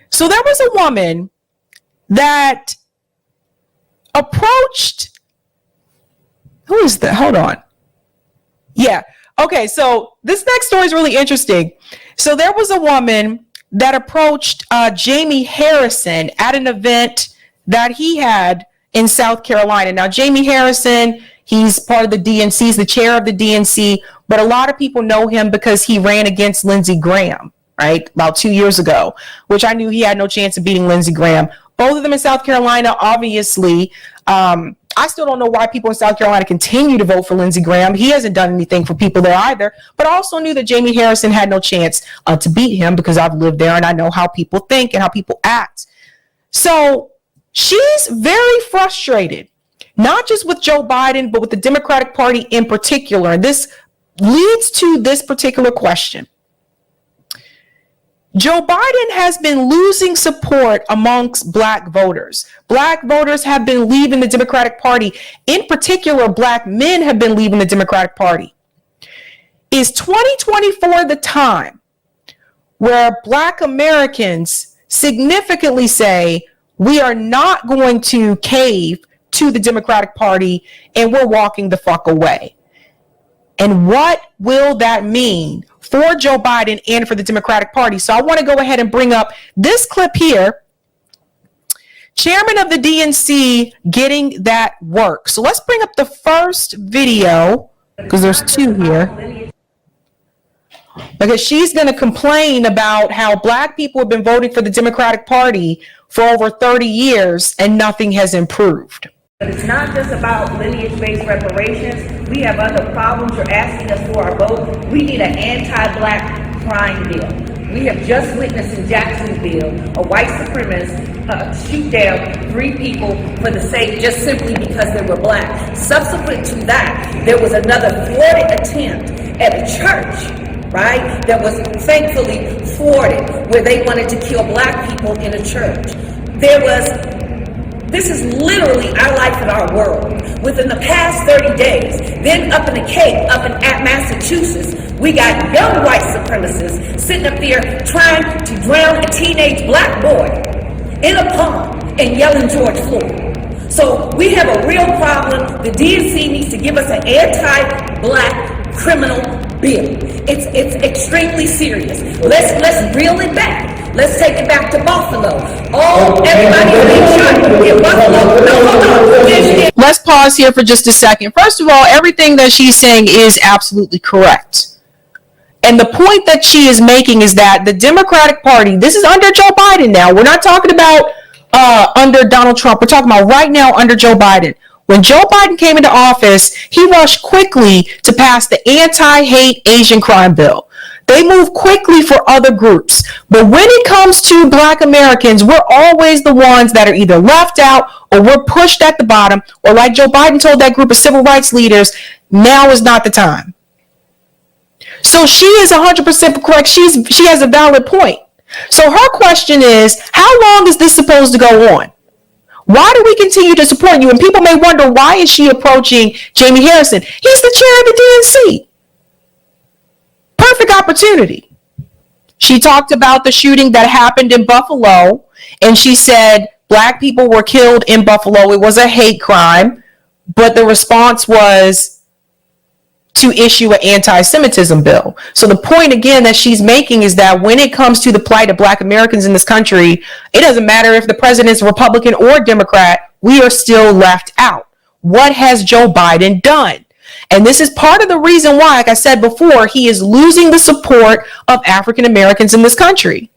So there was a woman that approached, who is that? Hold on. Yeah. Okay. So this next story is really interesting. So there was a woman that approached Jamie Harrison at an event that he had in South Carolina. Now, Jamie Harrison, he's part of the DNC, he's the chair of the DNC, but a lot of people know him because he ran against Lindsey Graham, right, about 2 years ago, which I knew he had no chance of beating Lindsey Graham. Both of them in South Carolina, obviously. I still don't know why people in South Carolina continue to vote for Lindsey Graham. He hasn't done anything for people there either, but I also knew that Jamie Harrison had no chance to beat him because I've lived there and I know how people think and how people act. So she's very frustrated, not just with Joe Biden, but with the Democratic Party in particular. And this leads to this particular question. Joe Biden has been losing support amongst Black voters. Black voters have been leaving the Democratic Party. In particular, Black men have been leaving the Democratic Party. Is 2024 the time where Black Americans significantly say, we are not going to cave to the Democratic Party and we're walking the fuck away? And what will that mean for Joe Biden and for the Democratic Party? So I want to go ahead and bring up this clip here. Chairman of the DNC getting that work. So let's bring up the first video because there's two here. Because she's going to complain about how Black people have been voting for the Democratic Party for over 30 years and nothing has improved. But it's not just about lineage-based reparations. We have other problems. You're asking us for our vote. We need an anti-Black crime bill. We have just witnessed in Jacksonville a white supremacist shoot down 3 people for the sake, just simply because they were Black. Subsequent to that, there was another thwarted attempt at a church, right, that was thankfully thwarted, where they wanted to kill Black people in a church. This is literally our life and our world. Within the past 30 days, then up in the Cape, up in Massachusetts, we got young white supremacists sitting up there trying to drown a teenage Black boy in a pond and yelling George Floyd. So we have a real problem. The DNC needs to give us an anti-Black criminal bill. It's extremely serious. Let's reel it back. Let's take it back to Buffalo. Everybody's being shot in Buffalo. No, hold on. Let's pause here for just a second. First of all, everything that she's saying is absolutely correct. And the point that she is making is that the Democratic Party, this is under Joe Biden now. We're not talking about under Donald Trump. We're talking about right now under Joe Biden. When Joe Biden came into office, he rushed quickly to pass the anti-hate Asian crime bill. They move quickly for other groups. But when it comes to Black Americans, we're always the ones that are either left out or we're pushed at the bottom, or like Joe Biden told that group of civil rights leaders, now is not the time. So she is 100% correct. She has a valid point. So her question is, how long is this supposed to go on? Why do we continue to support you? And people may wonder, why is she approaching Jamie Harrison? He's the chair of the DNC. Perfect opportunity. She talked about the shooting that happened in Buffalo, and she said Black people were killed in Buffalo. It was a hate crime, but the response was to issue an anti-Semitism bill. So the point again that she's making is that when it comes to the plight of Black Americans in this country, it doesn't matter if the president's Republican or Democrat, we are still left out. What has Joe Biden done? And this is part of the reason why, like I said before, he is losing the support of African Americans in this country.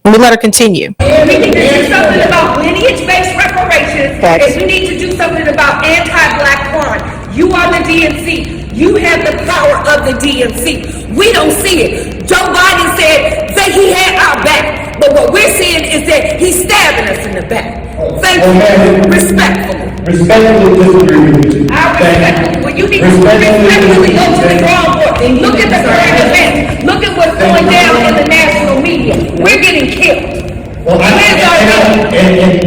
Let me let her continue. We need to do something about lineage-based reparations, and we need to do something about anti-Black crime. You are the DNC. You have the power of the DNC. We don't see it. Joe Biden said that he had our back, but what we're seeing is that he's stabbing us in the back. Thank you. Respectfully. Respectfully disagree with you. Well, you need to respectfully go to the drawing board. Look at the current events. Look at what's going down in the national media. We're getting killed. Well, and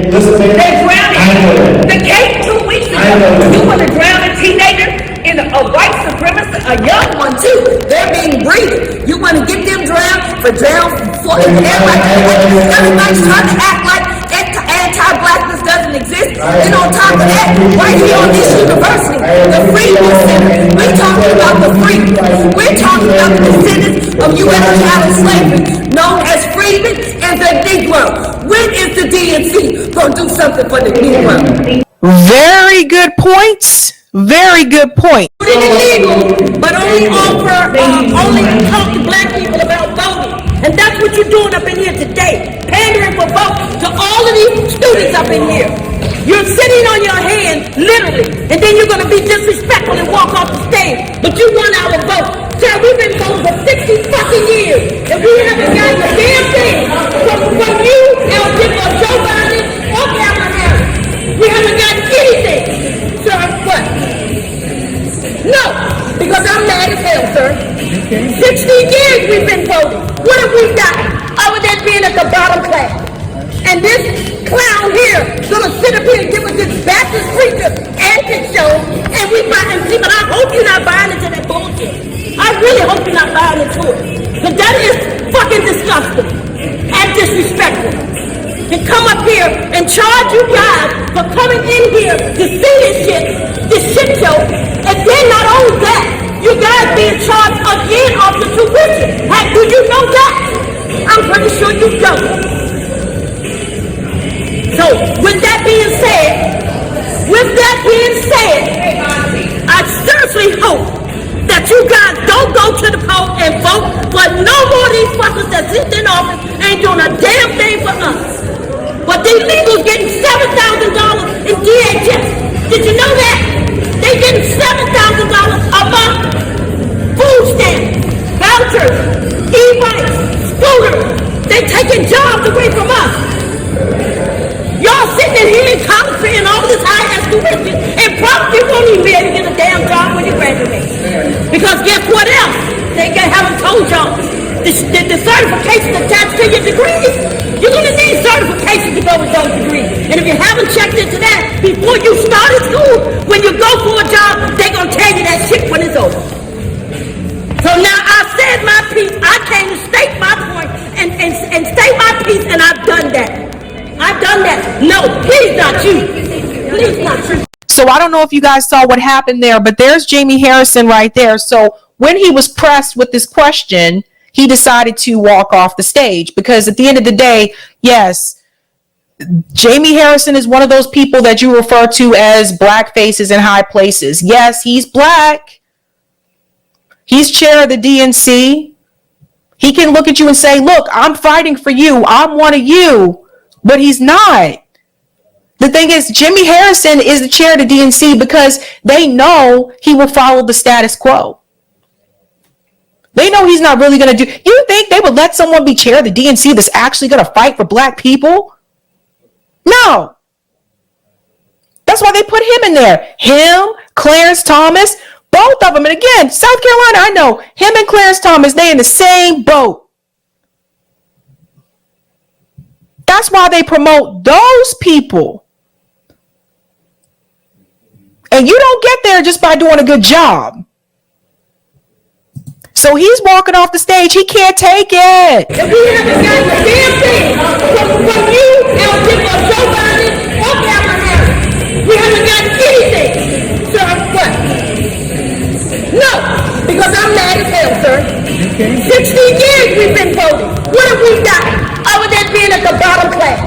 listen, they're drowning. The case 2 weeks ago, you want to drown a teenager in a white supremacist, a young one too. They're being breeded. You want to get them drowned for everybody's trying to act like anti-blackness doesn't exist. And on top of that, right here on this university, the Freedmen Center, we're talking about the freedmen. We're talking about the descendants of U.S. chattel slavery, known as freedmen and the Negro. When is the DNC going to do something for the Negro? Very good points. Very good point. It's illegal, but only talk to black people about voting. And that's what you're doing up in here today. Pandering for votes to all of these students up in here. You're sitting on your hands, literally, and then you're going to be disrespectful and walk off the stage. But you want our vote. Sir, we've been voting for 60 fucking years, and we haven't gotten a damn thing from you, or Joe Biden, or Kamala Harris. We haven't gotten anything. Sir, what? No, because I'm mad as hell, sir. 16 years we've been voting. What have we done other than being at the bottom class? And this clown here gonna sit up here and give us this Baptist preacher antic show, and we buy and see, but I hope you're not buying into that bullshit. I really hope you're not buying into it. Because that is fucking disgusting and disrespectful. To come up here and charge you guys for coming in here to see this shit show, and then not only that, you guys being charged again off the tuition. Hey, do you know that? I'm pretty sure you don't. So, with that being said, I seriously hope that you guys don't go to the poll and vote for no more of these fuckers that sit in office ain't doing a damn thing for us. But these legals getting $7,000 in DHS. Did you know that? They getting $7,000 a month. Food stamps, vouchers, e-bikes, scooters. They taking jobs away from us. Y'all sitting in here in college paying all this high-ass tuition and probably won't even be able to get a damn job when you graduate. Because guess what else? They haven't told y'all. The certification attached to your degrees, you're going to need certification to go with those degrees. And if you haven't checked into that before you started school, when you go for a job, they're going to tell you that shit when it's over. So now I said my piece. I came to state my point and state my piece, and I've done that. I've done that. No, please not you. Please not you. So I don't know if you guys saw what happened there, but there's Jamie Harrison right there. So when he was pressed with this question, he decided to walk off the stage because at the end of the day, yes, Jamie Harrison is one of those people that you refer to as black faces in high places. Yes, he's black. He's chair of the DNC. He can look at you and say, look, I'm fighting for you. I'm one of you. But he's not. The thing is, Jimmy Harrison is the chair of the DNC because they know he will follow the status quo. They know he's not really going to do. You think they would let someone be chair of the DNC that's actually going to fight for black people? No. That's why they put him in there. Him, Clarence Thomas, both of them. And again, South Carolina, I know him and Clarence Thomas, they in the same boat. That's why they promote those people. And you don't get there just by doing a good job. So he's walking off the stage. He can't take it. And we haven't gotten a damn thing from you, or Joe Biden, or Kamala Harris. We haven't gotten anything. Sir, what? No, because I'm mad as hell, sir. 16 years we've been voting. What have we done other than being at the bottom class?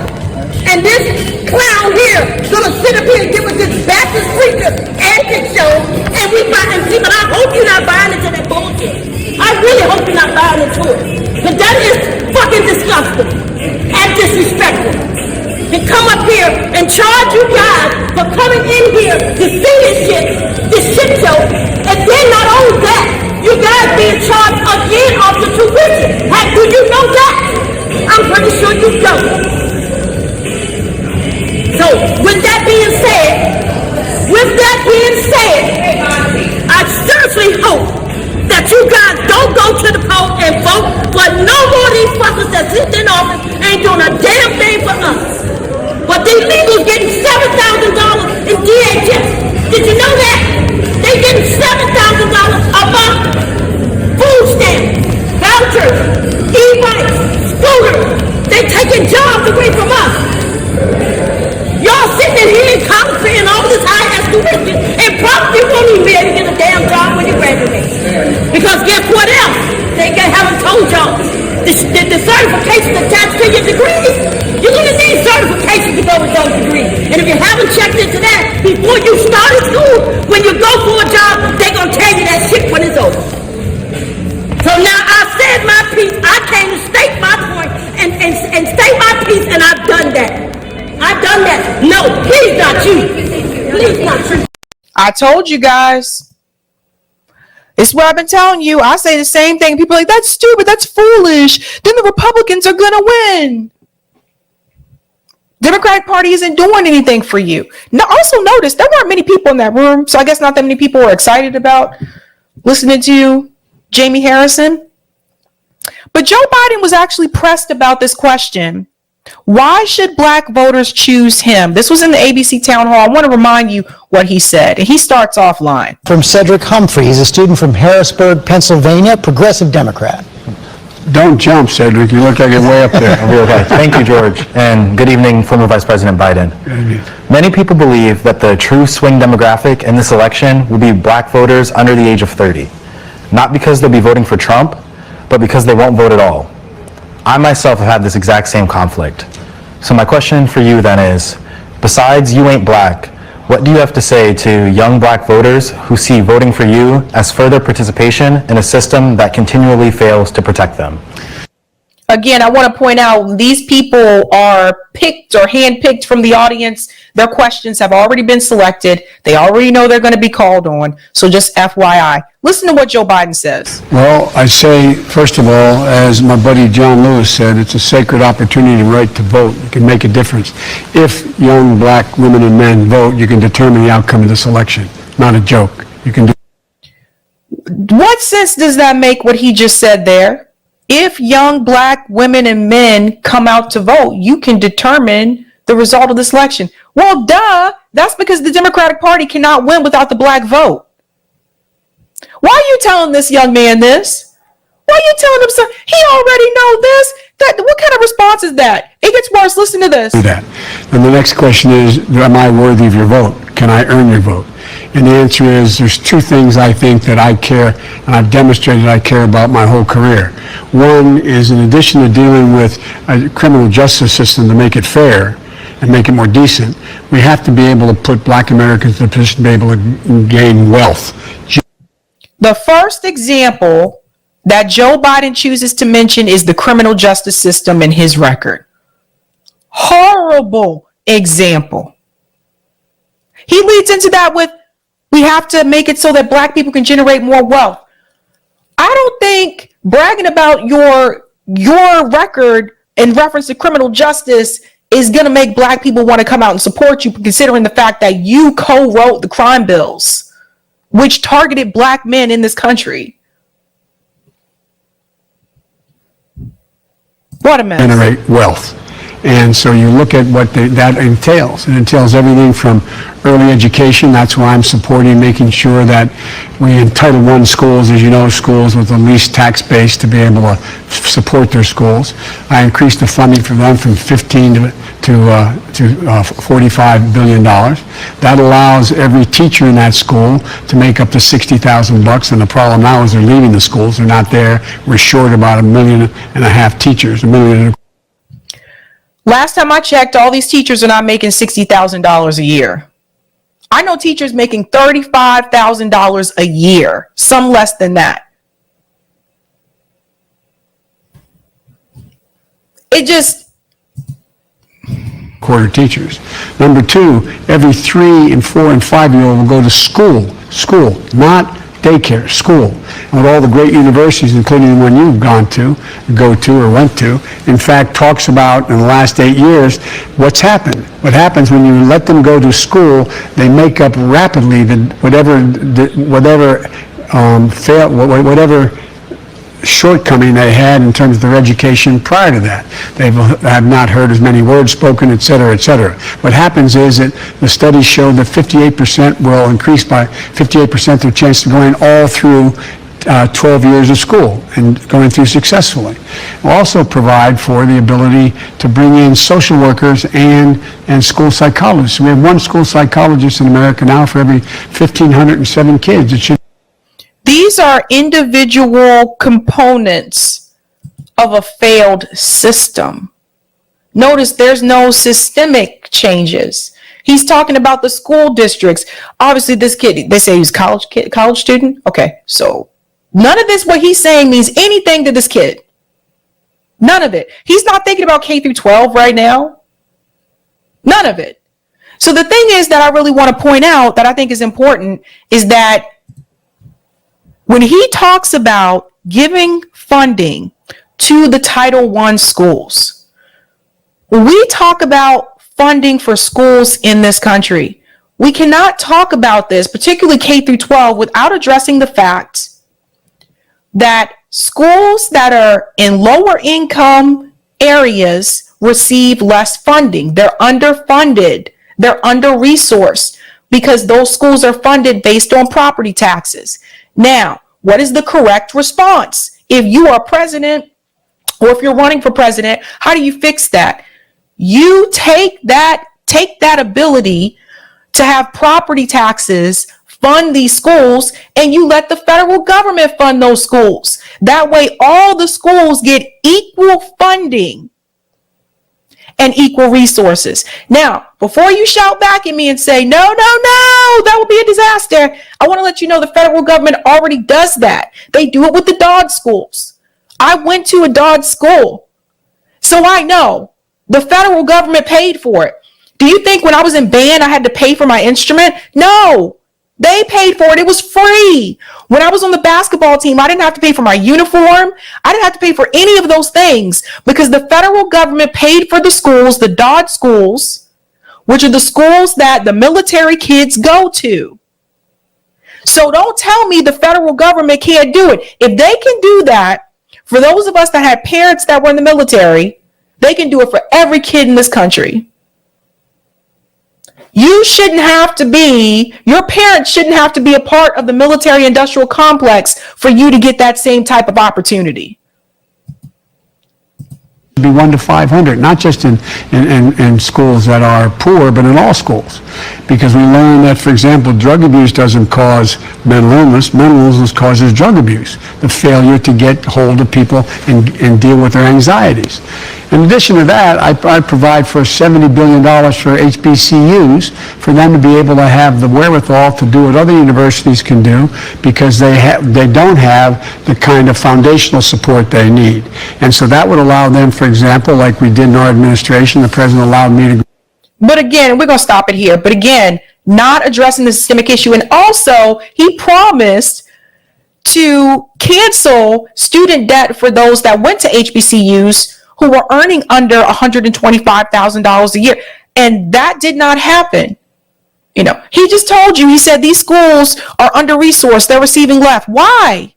And this clown here gonna sit up here and give us this Baptist preacher antic show, and we buy and see, but I hope you're not buying into that bullshit. I really hope you're not buying into it. Because that is fucking disgusting and disrespectful. To come up here and charge you guys for coming in here to see this shit show, and then not only that, you guys being charged again off the tuition. Hey, do you know that? I'm pretty sure you don't. So, with that being said, I seriously hope that you guys don't go to the poll and vote for no more of these fuckers that sit in office ain't doing a damn thing for us. But these legals getting $7,000 in DHS. Did you know that? They getting $7,000 a month. before you started school. When you go for a job, they gonna tell you that shit when it's over. So now I said my piece. I came to state my point and state my piece, and I've done that. I've done that. No, please not you. Please not you. I told you guys. It's what I've been telling you. I say the same thing. People are like, that's stupid. That's foolish. Then the Republicans are going to win. Democratic Party isn't doing anything for you. Now, also notice there weren't many people in that room. So I guess not that many people were excited about listening to Jamie Harrison. But Joe Biden was actually pressed about this question. Why should black voters choose him? This was in the ABC town hall. I want to remind you what he said. And he starts offline. From Cedric Humphrey. He's a student from Harrisburg, Pennsylvania, progressive Democrat. Don't jump, Cedric. You look like you're way up there. Okay. Thank you, George. And good evening, former Vice President Biden. Many people believe that the true swing demographic in this election will be black voters under the age of 30. Not because they'll be voting for Trump, but because they won't vote at all. I myself have had this exact same conflict. So my question for you then is, besides you ain't black, what do you have to say to young black voters who see voting for you as further participation in a system that continually fails to protect them? Again, I want to point out these people are picked or handpicked from the audience. Their questions have already been selected. They already know they're going to be called on. So just FYI, listen to what Joe Biden says. Well, I say, first of all, as my buddy John Lewis said, it's a sacred opportunity and right to vote. You can make a difference. If young black women and men vote, you can determine the outcome of this election. Not a joke. You can do. What sense does that make, what he just said there? If young black women and men come out to vote, you can determine the result of this election. Well, duh. That's because the Democratic Party cannot win without the black vote. Why are you telling this young man this? Why are you telling him so? He already know this. What kind of response is that? It gets worse. Listen to this. Do that. And the next question is, am I worthy of your vote? Can I earn your vote? And the answer is, there's two things I think that I care, and I've demonstrated I care about my whole career. One is, in addition to dealing with a criminal justice system to make it fair and make it more decent, we have to be able to put black Americans in a position to be able to gain wealth. The first example that Joe Biden chooses to mention is the criminal justice system in his record. Horrible example. He leads into that with, we have to make it so that black people can generate more wealth. I don't think bragging about your record in reference to criminal justice is going to make black people want to come out and support you, considering the fact that you co-wrote the crime bills, which targeted black men in this country. What a mess. Generate wealth. And so you look at what that entails. It entails everything from early education. That's why I'm supporting making sure that we in Title I schools, as you know, schools with the least tax base to be able to support their schools. I increased the funding for them from 15 to $45 billion. That allows every teacher in that school to make up to $60,000. And the problem now is they're leaving the schools. They're not there. We're short about 1.5 million teachers, 1.25 million. Last time I checked, all these teachers are not making $60,000 a year. I know teachers making $35,000 a year, some less than that. It just... Quarter teachers. Number two, every 3 and 4 and 5-year-old will go to school, not daycare, school. And with all the great universities, including the one you've go to or went to, in fact, talks about in the last 8 years what's happened. What happens when you let them go to school, they make up rapidly whatever shortcoming they had in terms of their education prior to that. They have not heard as many words spoken, et cetera, et cetera. What happens is that the studies show that 58% will increase by 58% their chance of going all through 12 years of school and going through successfully. We'll also provide for the ability to bring in social workers and school psychologists. We have one school psychologist in America now for every 1,507 kids. It should. These are individual components of a failed system. Notice there's no systemic changes. He's talking about the school districts. Obviously, this kid, they say he's college student. Okay, so none of this, what he's saying, means anything to this kid. None of it. He's not thinking about K through 12 right now. None of it. So the thing is that I really want to point out that I think is important is that when he talks about giving funding to the Title I schools, when we talk about funding for schools in this country, we cannot talk about this, particularly K through 12, without addressing the fact that schools that are in lower income areas receive less funding. They're underfunded. They're under-resourced because those schools are funded based on property taxes. Now, what is the correct response? If you are president or if you're running for president, how do you fix that? You take that ability to have property taxes fund these schools, and you let the federal government fund those schools. That way, all the schools get equal funding and equal resources. Now, before you shout back at me and say, no, that would be a disaster, I want to let you know the federal government already does that. They do it with the Dodd schools. I went to a Dodd school, so I know the federal government paid for it. Do you think when I was in band, I had to pay for my instrument? No. They paid for it. It was free. When I was on the basketball team, I didn't have to pay for my uniform. I didn't have to pay for any of those things because the federal government paid for the schools, the Dodd schools, which are the schools that the military kids go to. So don't tell me the federal government can't do it. If they can do that for those of us that had parents that were in the military, they can do it for every kid in this country. Your parents shouldn't have to be a part of the military industrial complex for you to get that same type of opportunity. Be 1 to 500, not just in schools that are poor, but in all schools. Because we learn that, for example, drug abuse doesn't cause mental illness. Mental illness causes drug abuse, the failure to get hold of people and deal with their anxieties. In addition to that, I provide for $70 billion for HBCUs for them to be able to have the wherewithal to do what other universities can do because they don't have the kind of foundational support they need. And so that would allow them, for example, like we did in our administration, the president allowed me to. But again, we're going to stop it here. But again, not addressing the systemic issue. And also, he promised to cancel student debt for those that went to HBCUs who were earning under $125,000 a year. And that did not happen. You know, he just told you, he said these schools are under-resourced. They're receiving less. Why?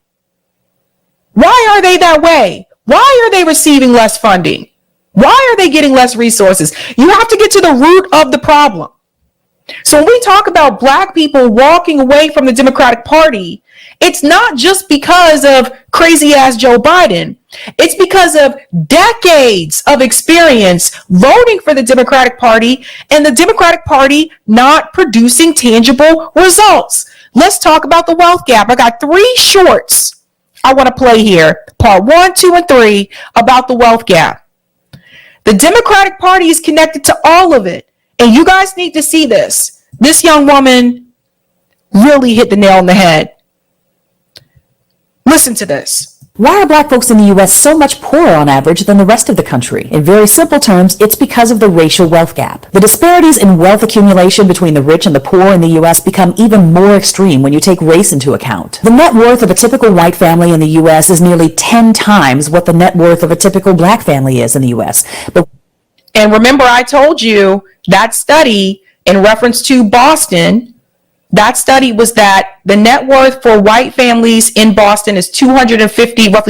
Why are they that way? Why are they receiving less funding? Why are they getting less resources? You have to get to the root of the problem. So when we talk about Black people walking away from the Democratic Party, it's not just because of crazy ass Joe Biden. It's because of decades of experience voting for the Democratic Party and the Democratic Party not producing tangible results. Let's talk about the wealth gap. I got 3 shorts I want to play here, part 1, 2, and 3, about the wealth gap. The Democratic Party is connected to all of it. And you guys need to see this. This young woman really hit the nail on the head. Listen to this. Why are Black folks in the U.S. so much poorer on average than the rest of the country? In very simple terms, it's because of the racial wealth gap. The disparities in wealth accumulation between the rich and the poor in the U.S. become even more extreme when you take race into account. The net worth of a typical white family in the U.S. is nearly 10 times what the net worth of a typical Black family is in the U.S. And remember, I told you that study in reference to Boston, that study was that the net worth for white families in Boston is roughly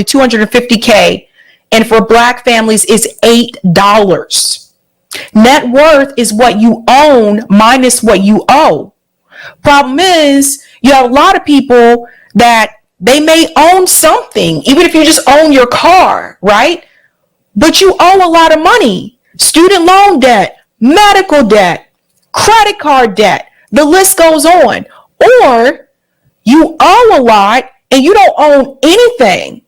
250K, and for Black families is $8. Net worth is what you own minus what you owe. Problem is, you have a lot of people that they may own something, even if you just own your car, right? But you owe a lot of money. Student loan debt, medical debt, credit card debt, the list goes on. Or you owe a lot and you don't own anything.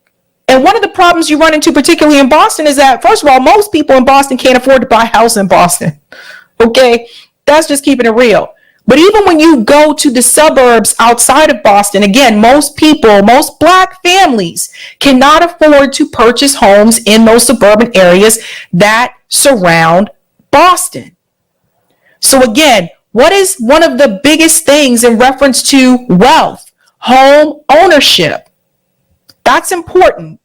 And one of the problems you run into, particularly in Boston, is that, first of all, most people in Boston can't afford to buy a house in Boston. Okay? That's just keeping it real. But even when you go to the suburbs outside of Boston, again, most people, most black families cannot afford to purchase homes in those suburban areas that surround Boston. So again, what is one of the biggest things in reference to wealth? Home ownership. That's important.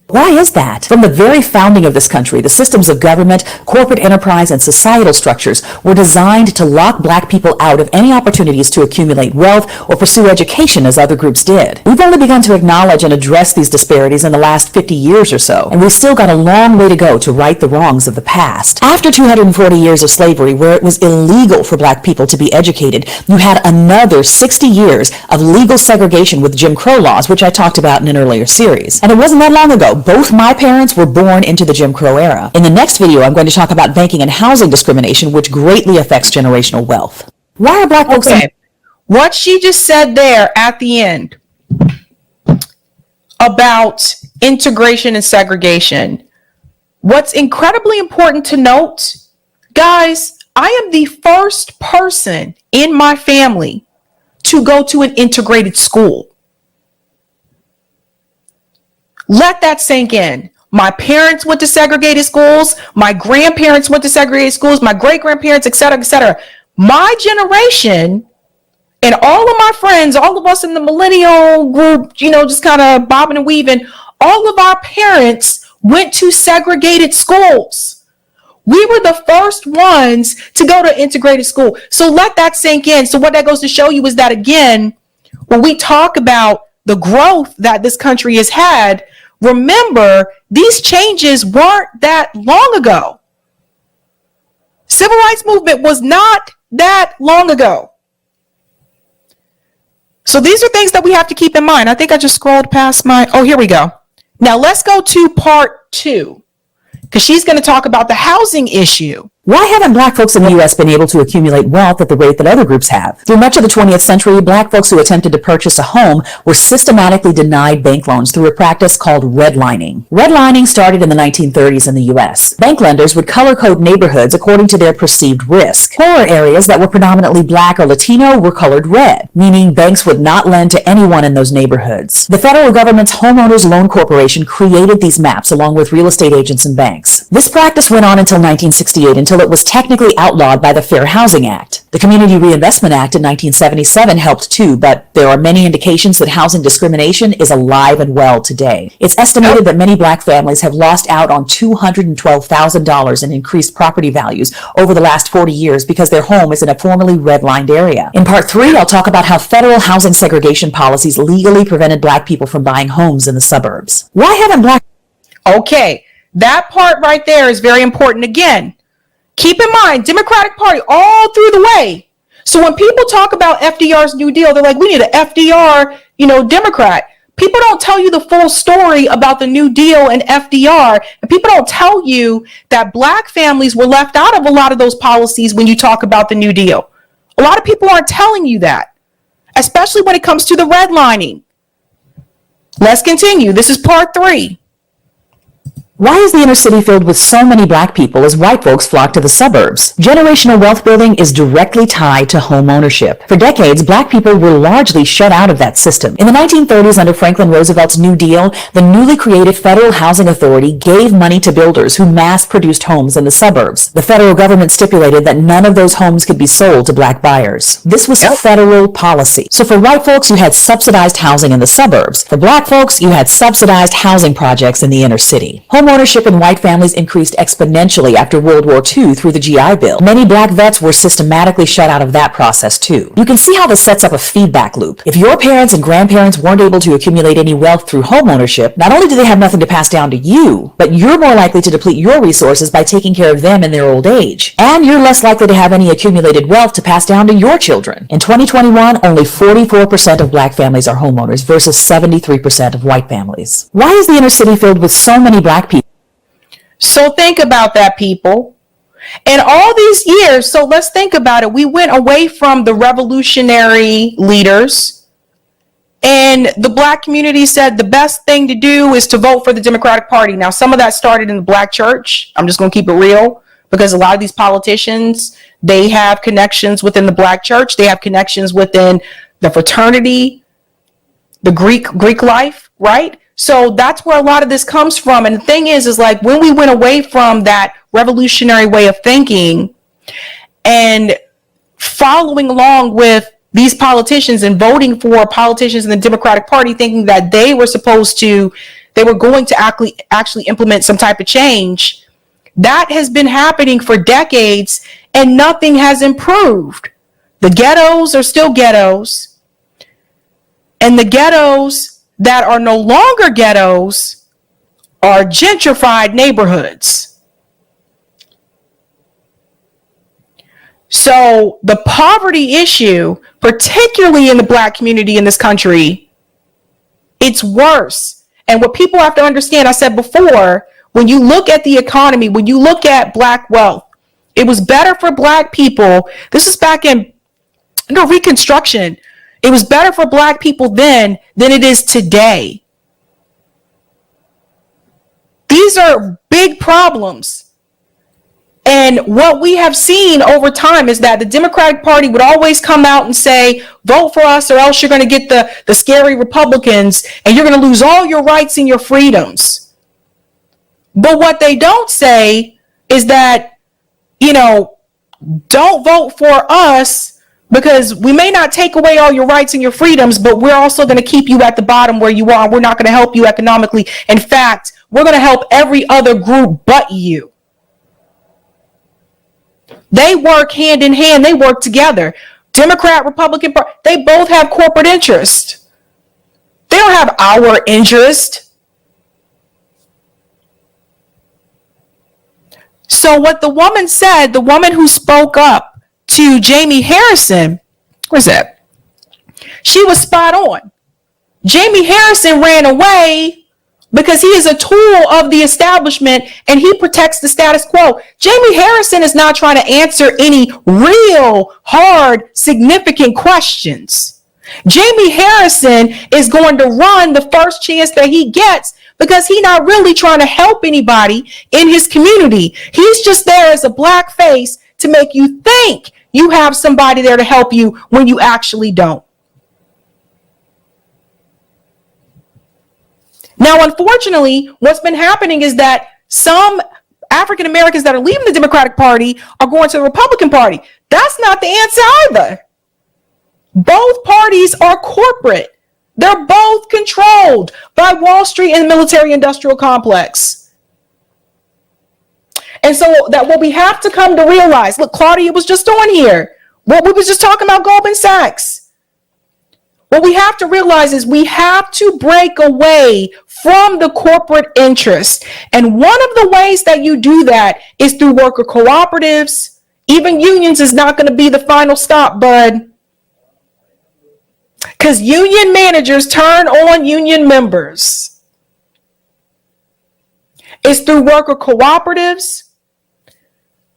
Why is that? From the very founding of this country, the systems of government, corporate enterprise, and societal structures were designed to lock black people out of any opportunities to accumulate wealth or pursue education as other groups did. We've only begun to acknowledge and address these disparities in the last 50 years or so, and we've still got a long way to go to right the wrongs of the past. After 240 years of slavery, where it was illegal for black people to be educated, you had another 60 years of legal segregation with Jim Crow laws, which I talked about in an earlier series. And it wasn't that long ago. Both my parents were born into the Jim Crow era. In the next video, I'm going to talk about banking and housing discrimination, which greatly affects generational wealth. Why are black folks... Okay. What she just said there at the end about integration and segregation, what's incredibly important to note, guys, I am the first person in my family to go to an integrated school. Let that sink in. My parents went to segregated schools. My grandparents went to segregated schools. My great-grandparents, et cetera, et cetera. My generation and all of my friends, all of us in the millennial group, just kind of bobbing and weaving, all of our parents went to segregated schools. We were the first ones to go to integrated school. So let that sink in. So what that goes to show you is that, again, when we talk about the growth that this country has had, remember, these changes weren't that long ago. Civil rights movement was not that long ago. So these are things that we have to keep in mind. I think I just scrolled past here we go. Now let's go to part 2, because she's going to talk about the housing issue. Why haven't black folks in the U.S. been able to accumulate wealth at the rate that other groups have? Through much of the 20th century, black folks who attempted to purchase a home were systematically denied bank loans through a practice called redlining. Redlining started in the 1930s in the U.S. Bank lenders would color code neighborhoods according to their perceived risk. Poorer areas that were predominantly black or Latino were colored red, meaning banks would not lend to anyone in those neighborhoods. The federal government's Homeowners Loan Corporation created these maps along with real estate agents and banks. This practice went on until 1968, until it was technically outlawed by the Fair Housing Act. The Community Reinvestment Act in 1977 helped too, but there are many indications that housing discrimination is alive and well today. It's estimated that many black families have lost out on $212,000 in increased property values over the last 40 years because their home is in a formerly redlined area. In part 3, I'll talk about how federal housing segregation policies legally prevented black people from buying homes in the suburbs. Why haven't black... Okay, that part right there is very important. Again, keep in mind, Democratic Party all through the way. So when people talk about FDR's New Deal, they're like, we need an FDR, Democrat. People don't tell you the full story about the New Deal and FDR. And people don't tell you that black families were left out of a lot of those policies when you talk about the New Deal. A lot of people aren't telling you that, especially when it comes to the redlining. Let's continue. This is part 3. Why is the inner city filled with so many black people as white folks flock to the suburbs? Generational wealth building is directly tied to home ownership. For decades, black people were largely shut out of that system. In the 1930s, under Franklin Roosevelt's New Deal, the newly created Federal Housing Authority gave money to builders who mass-produced homes in the suburbs. The federal government stipulated that none of those homes could be sold to black buyers. This was federal policy. So for white folks, you had subsidized housing in the suburbs. For black folks, you had subsidized housing projects in the inner city. Home ownership in white families increased exponentially after World War II through the GI Bill. Many black vets were systematically shut out of that process too. You can see how this sets up a feedback loop. If your parents and grandparents weren't able to accumulate any wealth through home ownership, not only do they have nothing to pass down to you, but you're more likely to deplete your resources by taking care of them in their old age. And you're less likely to have any accumulated wealth to pass down to your children. In 2021, only 44% of black families are homeowners versus 73% of white families. Why is the inner city filled with so many black people? So think about that, people. And all these years, so let's think about it. We went away from the revolutionary leaders, and the black community said the best thing to do is to vote for the Democratic Party. Now, some of that started in the black church. I'm just going to keep it real. because a lot of these politicians, they have connections within the Black church. They have connections within the fraternity, the Greek life, right? So that's where a lot of this comes from. And the thing is like when we went away from that revolutionary way of thinking and following along with these politicians and voting for politicians in the Democratic Party, thinking that they were going to actually implement some type of change, that has been happening for decades and nothing has improved. The ghettos are still ghettos, and the ghettos that are no longer ghettos are gentrified neighborhoods. So the poverty issue, particularly in the Black community in this country, it's worse. And what people have to understand, I said before, when you look at the economy, when you look at Black wealth, it was better for Black people. This is back in Reconstruction. It was better for Black people then than it is today. These are big problems. And what we have seen over time is that the Democratic Party would always come out and say, vote for us or else you're going to get the scary Republicans and you're going to lose all your rights and your freedoms. But what they don't say is that, don't vote for us because we may not take away all your rights and your freedoms, but we're also going to keep you at the bottom where you are. We're not going to help you economically. In fact, we're going to help every other group but you. They work hand in hand. They work together. Democrat, Republican, they both have corporate interest. They don't have our interest. So what the woman said, the woman who spoke up to Jamie Harrison, where's that? She was spot on. Jamie Harrison ran away because he is a tool of the establishment and he protects the status quo. Jamie Harrison is not trying to answer any real, hard, significant questions. Jamie Harrison is going to run the first chance that he gets because he's not really trying to help anybody in his community. He's just there as a Black face to make you think you have somebody there to help you when you actually don't. Now, unfortunately, what's been happening is that some African Americans that are leaving the Democratic Party are going to the Republican Party. That's not the answer either. Both parties are corporate. They're both controlled by Wall Street and the military-industrial complex. And so that what we have to come to realize, look, Claudia was just on here. What we was just talking about Goldman Sachs. What we have to realize is we have to break away from the corporate interest. And one of the ways that you do that is through worker cooperatives. Even unions is not going to be the final stop, bud. Because union managers turn on union members. It's through worker cooperatives,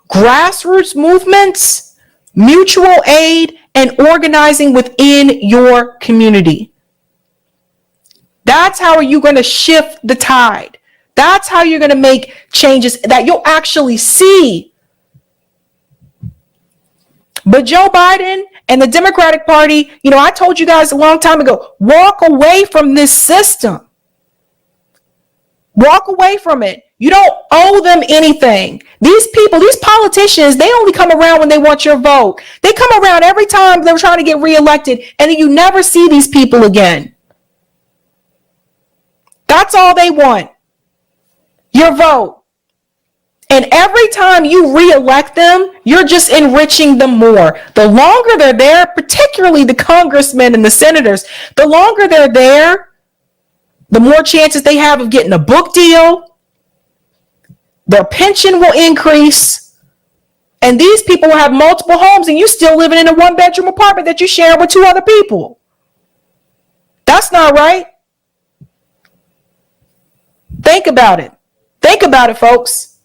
grassroots movements, mutual aid, and organizing within your community. That's how you're going to shift the tide. That's how you're going to make changes that you'll actually see. But Joe Biden and the Democratic Party, I told you guys a long time ago, walk away from this system. Walk away from it. You don't owe them anything. These people, these politicians, they only come around when they want your vote. They come around every time they're trying to get reelected, and then you never see these people again. That's all they want. Your vote. And every time you reelect them, you're just enriching them more. The longer they're there, particularly the congressmen and the senators, the longer they're there, the more chances they have of getting a book deal. Their pension will increase. And these people will have multiple homes and you're still living in a one-bedroom apartment that you share with two other people. That's not right. Think about it. Think about it, folks.